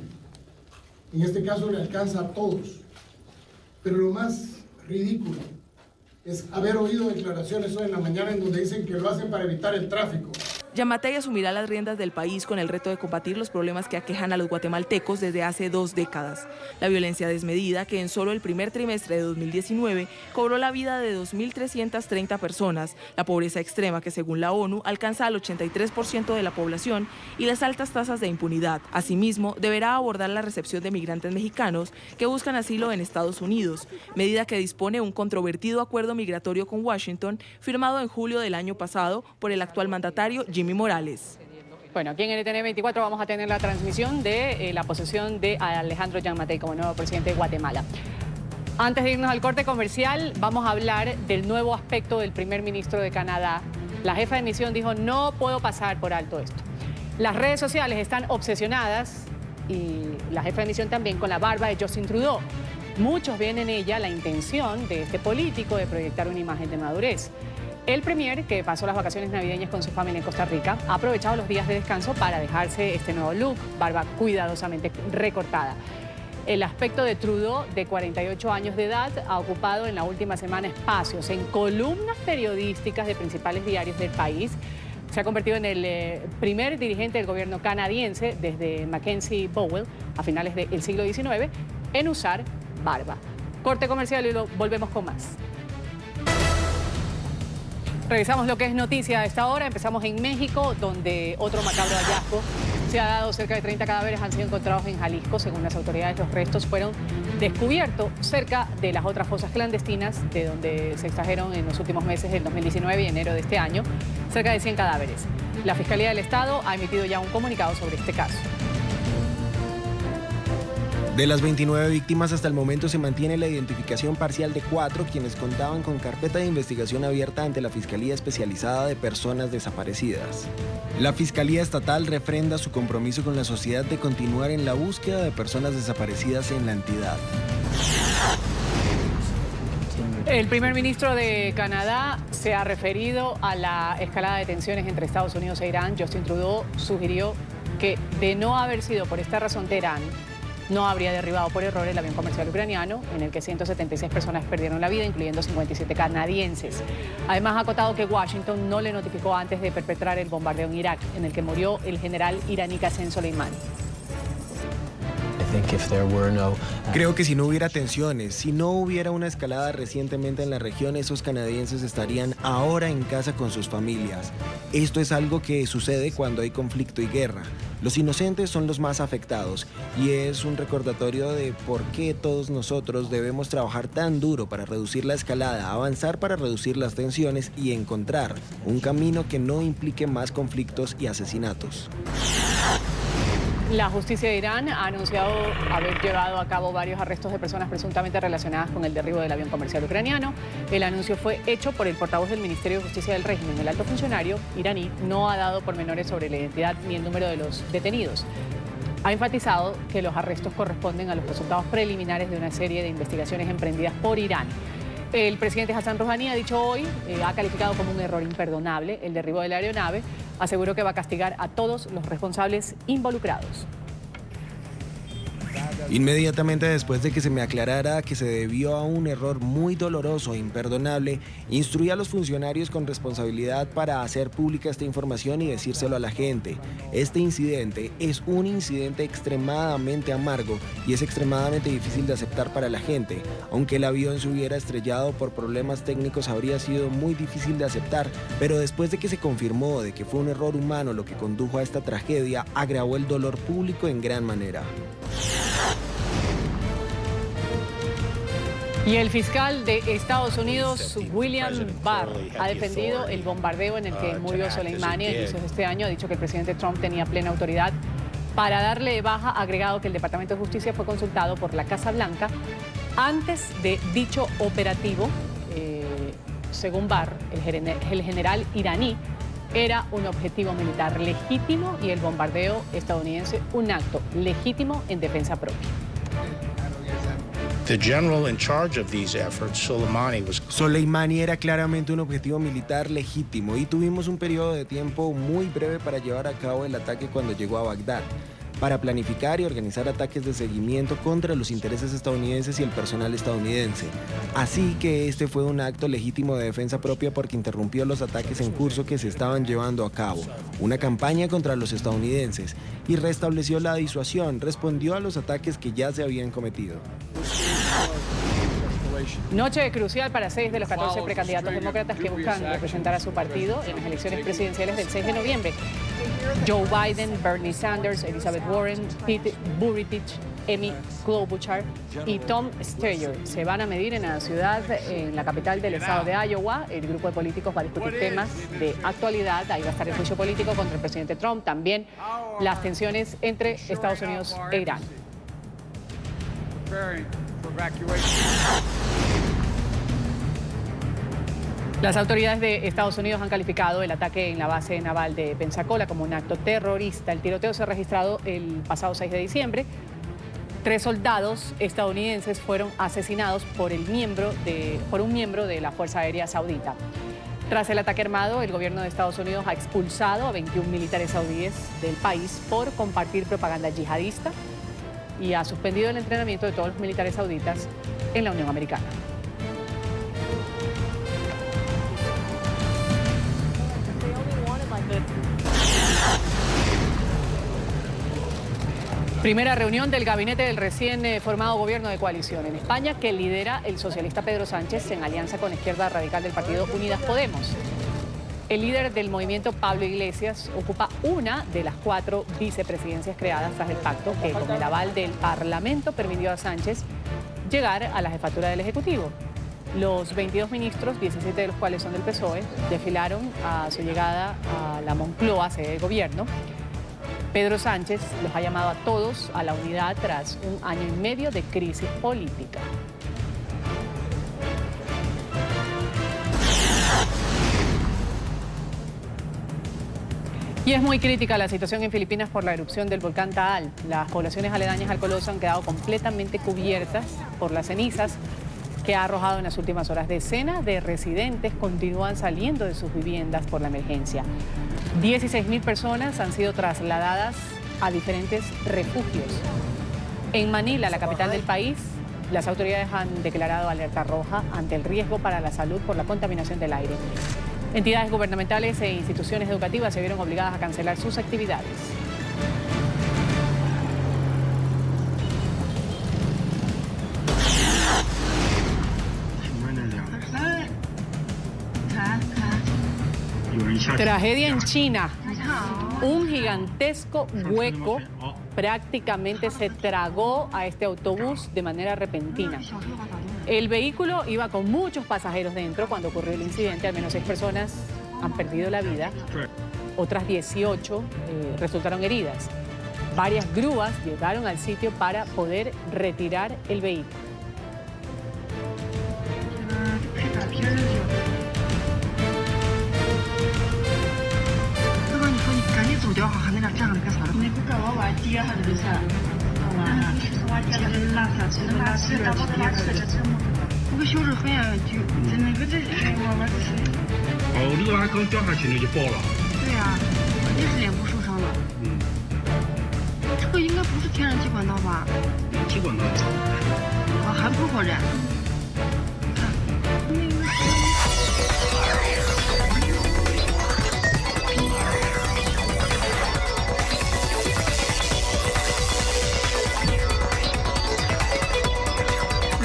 En este caso le alcanza a todos. Pero lo más ridículo es haber oído declaraciones hoy en la mañana en donde dicen que lo hacen para evitar el tráfico. Yamatei asumirá las riendas del país con el reto de combatir los problemas que aquejan a los guatemaltecos desde hace 2 décadas. La violencia desmedida, que en solo el primer trimestre de 2019 cobró la vida de 2.330 personas, la pobreza extrema, que según la ONU alcanza al 83% de la población, y las altas tasas de impunidad. Asimismo, deberá abordar la recepción de migrantes mexicanos que buscan asilo en Estados Unidos, medida que dispone un controvertido acuerdo migratorio con Washington, firmado en julio del año pasado por el actual mandatario Jimmy Morales. Bueno, aquí en NTN 24 vamos a tener la transmisión de la posesión de Alejandro Yamatei como nuevo presidente de Guatemala. Antes de irnos al corte comercial, vamos a hablar del nuevo aspecto del primer ministro de Canadá. La jefa de misión dijo: no puedo pasar por alto esto. Las redes sociales están obsesionadas, y la jefa de misión también, con la barba de Justin Trudeau. Muchos ven en ella la intención de este político de proyectar una imagen de madurez. El premier, que pasó las vacaciones navideñas con su familia en Costa Rica, ha aprovechado los días de descanso para dejarse este nuevo look, barba cuidadosamente recortada. El aspecto de Trudeau, de 48 años de edad, ha ocupado en la última semana espacios en columnas periodísticas de principales diarios del país. Se ha convertido en el primer dirigente del gobierno canadiense desde Mackenzie Bowell a finales del siglo XIX en usar barba. Corte comercial y volvemos con más. Revisamos lo que es noticia a esta hora. Empezamos en México, donde otro macabro hallazgo se ha dado. Cerca de 30 cadáveres han sido encontrados en Jalisco. Según las autoridades, los restos fueron descubiertos cerca de las otras fosas clandestinas de donde se extrajeron en los últimos meses del 2019 y enero de este año cerca de 100 cadáveres. La Fiscalía del Estado ha emitido ya un comunicado sobre este caso. De las 29 víctimas, hasta el momento se mantiene la identificación parcial de 4, quienes contaban con carpeta de investigación abierta ante la Fiscalía Especializada de Personas Desaparecidas. La Fiscalía Estatal refrenda su compromiso con la sociedad de continuar en la búsqueda de personas desaparecidas en la entidad. El primer ministro de Canadá se ha referido a la escalada de tensiones entre Estados Unidos e Irán. Justin Trudeau sugirió que, de no haber sido por esta razón, Teherán no habría derribado por error el avión comercial ucraniano, en el que 176 personas perdieron la vida, incluyendo 57 canadienses. Además, ha acotado que Washington no le notificó antes de perpetrar el bombardeo en Irak, en el que murió el general iraní Qasem Soleimani. Creo que si no hubiera tensiones, si no hubiera una escalada recientemente en la región, esos canadienses estarían ahora en casa con sus familias. Esto es algo que sucede cuando hay conflicto y guerra. Los inocentes son los más afectados y es un recordatorio de por qué todos nosotros debemos trabajar tan duro para reducir la escalada, avanzar para reducir las tensiones y encontrar un camino que no implique más conflictos y asesinatos. La justicia de Irán ha anunciado haber llevado a cabo varios arrestos de personas presuntamente relacionadas con el derribo del avión comercial ucraniano. El anuncio fue hecho por el portavoz del Ministerio de Justicia del régimen. El alto funcionario iraní no ha dado pormenores sobre la identidad ni el número de los detenidos. Ha enfatizado que los arrestos corresponden a los resultados preliminares de una serie de investigaciones emprendidas por Irán. El presidente Hassan Rouhani ha dicho hoy, ha calificado como un error imperdonable el derribo de la aeronave. Aseguró que va a castigar a todos los responsables involucrados. Inmediatamente después de que se me aclarara que se debió a un error muy doloroso e imperdonable, instruí a los funcionarios con responsabilidad para hacer pública esta información y decírselo a la gente. Este incidente es un incidente extremadamente amargo y es extremadamente difícil de aceptar para la gente. Aunque el avión se hubiera estrellado por problemas técnicos, habría sido muy difícil de aceptar, pero después de que se confirmó de que fue un error humano lo que condujo a esta tragedia, agravó el dolor público en gran manera. Y el fiscal de Estados Unidos, William Barr, ha defendido el bombardeo en el que murió Soleimani a inicios de este año. Ha dicho que el presidente Trump tenía plena autoridad para darle de baja, agregado que el Departamento de Justicia fue consultado por la Casa Blanca antes de dicho operativo. Según Barr, el general iraní era un objetivo militar legítimo y el bombardeo estadounidense un acto legítimo en defensa propia. Soleimani era claramente un objetivo militar legítimo y tuvimos un periodo de tiempo muy breve para llevar a cabo el ataque cuando llegó a Bagdad, para planificar y organizar ataques de seguimiento contra los intereses estadounidenses y el personal estadounidense. Así que este fue un acto legítimo de defensa propia porque interrumpió los ataques en curso que se estaban llevando a cabo, una campaña contra los estadounidenses, y restableció la disuasión, respondió a los ataques que ya se habían cometido. Noche crucial para 6 de los 14 precandidatos demócratas que buscan representar a su partido en las elecciones presidenciales del 6 de noviembre. Joe Biden, Bernie Sanders, Elizabeth Warren, Pete Buttigieg, Amy Klobuchar y Tom Steyer se van a medir en la ciudad, en la capital del estado de Iowa. El grupo de políticos va a discutir temas de actualidad. Ahí va a estar el juicio político contra el presidente Trump, también las tensiones entre Estados Unidos e Irán. Las autoridades de Estados Unidos han calificado el ataque en la base naval de Pensacola como un acto terrorista. El tiroteo se ha registrado el pasado 6 de diciembre. 3 soldados estadounidenses fueron asesinados por un miembro de la Fuerza Aérea Saudita. Tras el ataque armado, el gobierno de Estados Unidos ha expulsado a 21 militares saudíes del país por compartir propaganda yihadista y ha suspendido el entrenamiento de todos los militares sauditas en la Unión Americana. Primera reunión del gabinete del recién formado gobierno de coalición en España que lidera el socialista Pedro Sánchez en alianza con la izquierda radical del partido Unidas Podemos. El líder del movimiento, Pablo Iglesias, ocupa una de las 4 vicepresidencias creadas tras el pacto que, con el aval del Parlamento, permitió a Sánchez llegar a la jefatura del Ejecutivo. Los 22 ministros, 17 de los cuales son del PSOE, desfilaron a su llegada a la Moncloa, sede del gobierno. Pedro Sánchez los ha llamado a todos a la unidad tras un año y medio de crisis política. Y es muy crítica la situación en Filipinas por la erupción del volcán Taal. Las poblaciones aledañas al coloso han quedado completamente cubiertas por las cenizas que ha arrojado en las últimas horas. Decenas de residentes continúan saliendo de sus viviendas por la emergencia. 16.000 personas han sido trasladadas a diferentes refugios. En Manila, la capital del país, las autoridades han declarado alerta roja ante el riesgo para la salud por la contaminación del aire. Entidades gubernamentales e instituciones educativas se vieron obligadas a cancelar sus actividades. Tragedia en China. Un gigantesco hueco prácticamente se tragó a este autobús de manera repentina. El vehículo iba con muchos pasajeros dentro cuando ocurrió el incidente. Al menos 6 personas han perdido la vida. Otras 18 resultaron heridas. Varias grúas llegaron al sitio para poder retirar el vehículo.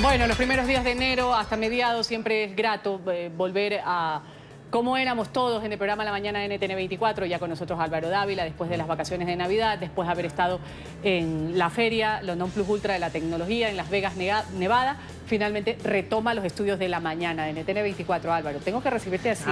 Bueno, los primeros días de enero hasta mediados siempre es grato volver a cómo éramos todos en el programa La Mañana de NTN 24, ya con nosotros Álvaro Dávila, después de las vacaciones de Navidad, después de haber estado en la feria, los Non Plus Ultra de la tecnología en Las Vegas, Nevada. Finalmente retoma los estudios de La Mañana de NTN 24, Álvaro. Tengo que recibirte así.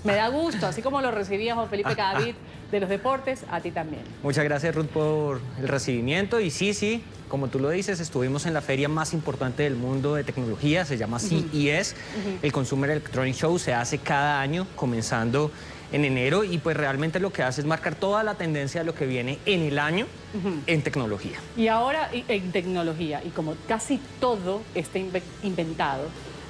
Me da gusto, así como lo recibía Juan Felipe Cadavid de los deportes, a ti también. Muchas gracias, Ruth, por el recibimiento. Y sí, como tú lo dices, estuvimos en la feria más importante del mundo de tecnología, se llama CES. El Consumer Electronics Show se hace cada año, comenzando en enero, y pues realmente lo que hace es marcar toda la tendencia de lo que viene en el año en tecnología. Y ahora en tecnología, y como casi todo está inventado,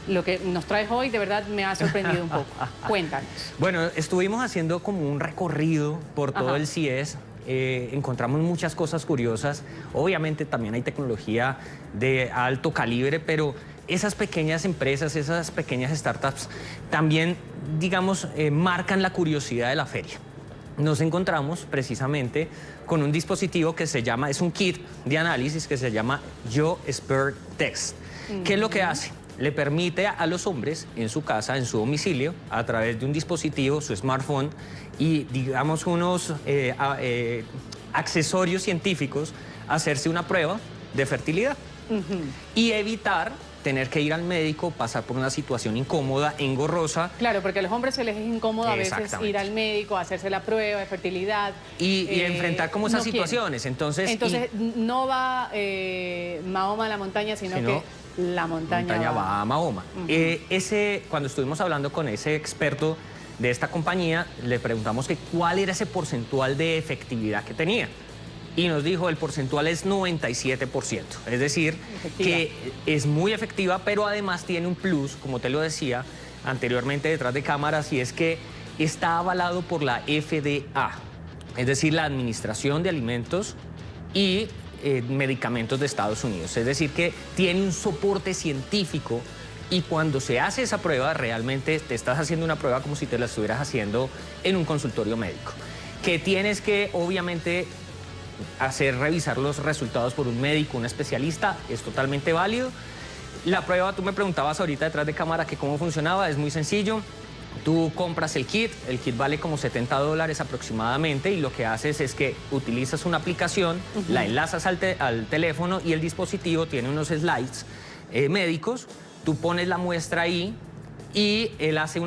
lo que nos traes hoy de verdad me ha sorprendido un poco. Cuéntanos. Bueno, estuvimos haciendo como un recorrido por todo el CES. Encontramos muchas cosas curiosas. Obviamente también hay tecnología de alto calibre, pero esas pequeñas empresas, esas pequeñas startups también, digamos, marcan la curiosidad de la feria. Nos encontramos precisamente con un dispositivo que se llama, es un kit de análisis que se llama YoSphere Text. ¿Qué es lo que hace? Le permite a los hombres en su casa, en su domicilio, a través de un dispositivo, su smartphone y, digamos, unos accesorios científicos, hacerse una prueba de fertilidad y evitar tener que ir al médico, pasar por una situación incómoda, engorrosa. Claro, porque a los hombres se les es incómodo a veces ir al médico, hacerse la prueba de fertilidad. Y enfrentar como esas situaciones. Entonces no va Mahoma a la montaña, sino que la montaña va a Mahoma. Cuando estuvimos hablando con ese experto de esta compañía, le preguntamos que cuál era ese porcentual de efectividad que tenía. Y nos dijo el porcentual es 97%. Es decir, que es muy efectiva, pero además tiene un plus, como te lo decía anteriormente detrás de cámaras, y es que está avalado por la FDA, es decir, la Administración de Alimentos y Medicamentos de Estados Unidos. Es decir, que tiene un soporte científico, y cuando se hace esa prueba, realmente te estás haciendo una prueba como si te la estuvieras haciendo en un consultorio médico. Que tienes que, obviamente, revisar los resultados por un médico, un especialista, es totalmente válido. La prueba, tú me preguntabas ahorita detrás de cámara que cómo funcionaba, es muy sencillo. Tú compras el kit vale como $70 aproximadamente, y lo que haces es que utilizas una aplicación, la enlazas al teléfono, y el dispositivo tiene unos slides médicos. Tú pones la muestra ahí y él hace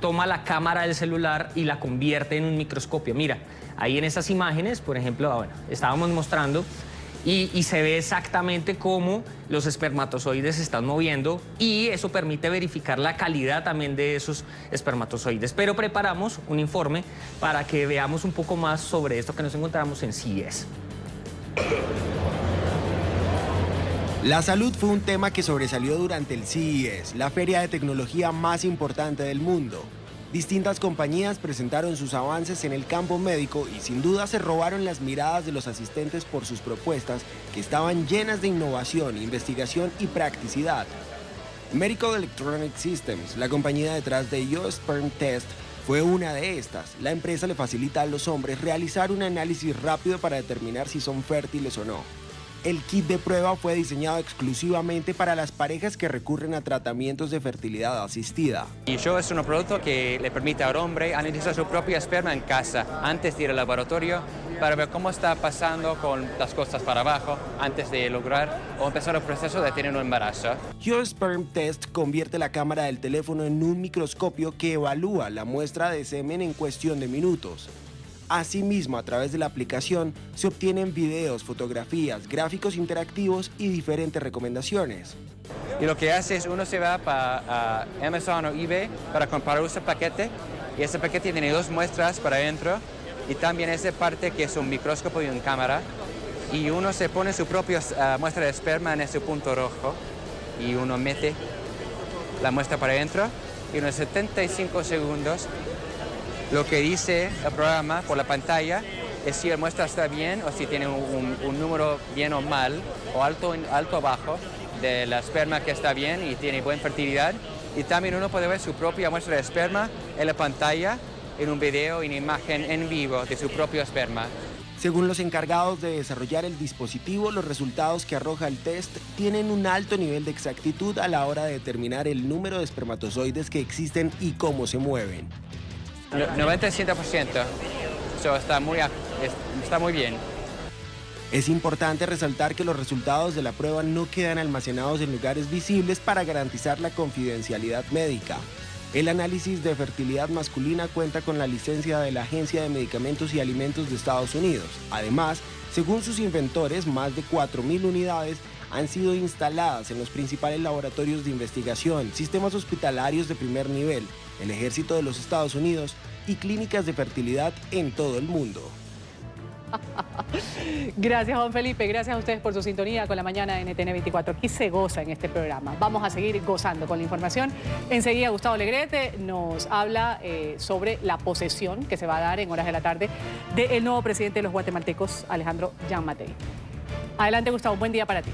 toma la cámara del celular y la convierte en un microscopio. Mira, ahí en esas imágenes, por ejemplo, estábamos mostrando y se ve exactamente cómo los espermatozoides se están moviendo, y eso permite verificar la calidad también de esos espermatozoides. Pero preparamos un informe para que veamos un poco más sobre esto que nos encontramos en CES. La salud fue un tema que sobresalió durante el CES, la feria de tecnología más importante del mundo. Distintas compañías presentaron sus avances en el campo médico y sin duda se robaron las miradas de los asistentes por sus propuestas que estaban llenas de innovación, investigación y practicidad. Medical Electronic Systems, la compañía detrás de YouSperm Test, fue una de estas. La empresa le facilita a los hombres realizar un análisis rápido para determinar si son fértiles o no. El kit de prueba fue diseñado exclusivamente para las parejas que recurren a tratamientos de fertilidad asistida. Y Yo es un producto que le permite al hombre analizar su propia esperma en casa antes de ir al laboratorio para ver cómo está pasando con las costas para abajo antes de lograr o empezar el proceso de tener un embarazo. YouSperm Test convierte la cámara del teléfono en un microscopio que evalúa la muestra de semen en cuestión de minutos. Asimismo, a través de la aplicación se obtienen videos, fotografías, gráficos interactivos y diferentes recomendaciones. Y lo que hace es uno se va para Amazon o eBay para comprar ese paquete y ese paquete tiene 2 muestras para adentro y también esa parte que es un microscopio y una cámara y uno se pone su propia muestra de esperma en ese punto rojo y uno mete la muestra para adentro y unos 75 segundos lo que dice el programa por la pantalla es si la muestra está bien o si tiene un número bien o mal, o alto o bajo, de la esperma que está bien y tiene buena fertilidad. Y también uno puede ver su propia muestra de esperma en la pantalla, en un video, en imagen en vivo de su propio esperma. Según los encargados de desarrollar el dispositivo, los resultados que arroja el test tienen un alto nivel de exactitud a la hora de determinar el número de espermatozoides que existen y cómo se mueven. 90-100%, está muy bien. Es importante resaltar que los resultados de la prueba no quedan almacenados en lugares visibles para garantizar la confidencialidad médica. El análisis de fertilidad masculina cuenta con la licencia de la Agencia de Medicamentos y Alimentos de Estados Unidos. Además, según sus inventores, más de 4.000 unidades han sido instaladas en los principales laboratorios de investigación, sistemas hospitalarios de primer nivel, el Ejército de los Estados Unidos y clínicas de fertilidad en todo el mundo. Gracias, Juan Felipe. Gracias a ustedes por su sintonía con la mañana de NTN 24. Aquí se goza en este programa. Vamos a seguir gozando con la información. Enseguida Gustavo Legrete nos habla sobre la posesión que se va a dar en horas de la tarde del nuevo presidente de los guatemaltecos, Alejandro Giammattei. Adelante, Gustavo. Buen día para ti.